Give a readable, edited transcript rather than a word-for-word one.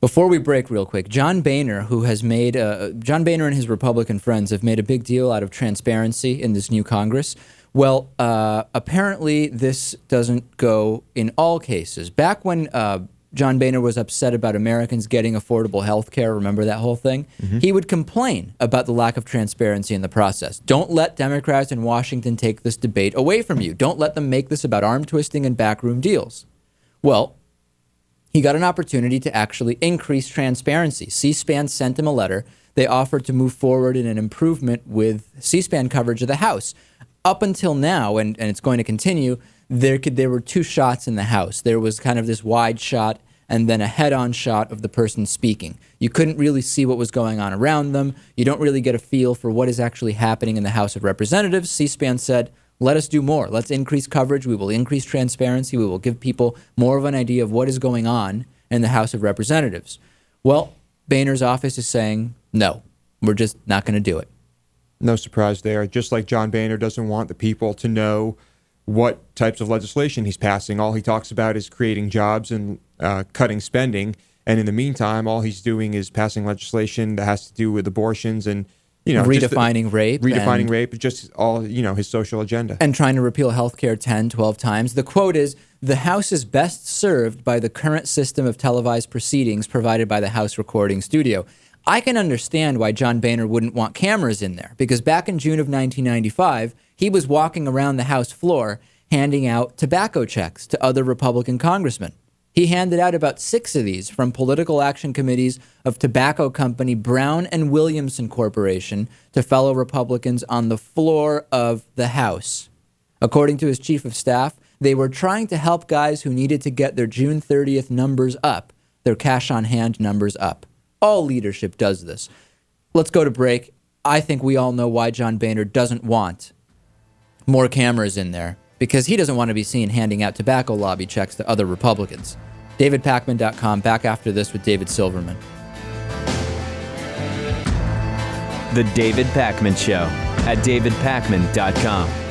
Before we break real quick, John Boehner, John Boehner and his Republican friends have made a big deal out of transparency in this new Congress. Well, apparently this doesn't go in all cases. Back when John Boehner was upset about Americans getting affordable health care, remember that whole thing? Mm-hmm. He would complain about the lack of transparency in the process. Don't let Democrats in Washington take this debate away from you. Don't let them make this about arm twisting and backroom deals. Well, he got an opportunity to actually increase transparency. C-SPAN sent him a letter. They offered to move forward in an improvement with C-SPAN coverage of the House. Up until now, and it's going to continue, there were two shots in the House. There was kind of this wide shot and then a head-on shot of the person speaking. You couldn't really see what was going on around them. You don't really get a feel for what is actually happening in the House of Representatives. C-SPAN said, let us do more. Let's increase coverage. We will increase transparency. We will give people more of an idea of what is going on in the House of Representatives. Well, Boehner's office is saying, no, we're just not going to do it. No surprise there. Just like John Boehner doesn't want the people to know what types of legislation he's passing. All he talks about is creating jobs and cutting spending. And in the meantime, all he's doing is passing legislation that has to do with abortions and redefining rape. Redefining rape, just all, his social agenda. And trying to repeal health care 10, 12 times. The quote is, the House is best served by the current system of televised proceedings provided by the House Recording Studio. I can understand why John Boehner wouldn't want cameras in there, because back in June of 1995, he was walking around the House floor handing out tobacco checks to other Republican congressmen. He handed out about 6 of these from political action committees of tobacco company Brown and Williamson Corporation to fellow Republicans on the floor of the House. According to his chief of staff, they were trying to help guys who needed to get their June 30th numbers up, their cash-on-hand numbers up. All leadership does this. Let's go to break. I think we all know why John Boehner doesn't want more cameras in there, because he doesn't want to be seen handing out tobacco lobby checks to other Republicans. DavidPakman.com, back after this with David Silverman. The David Pakman Show at DavidPakman.com.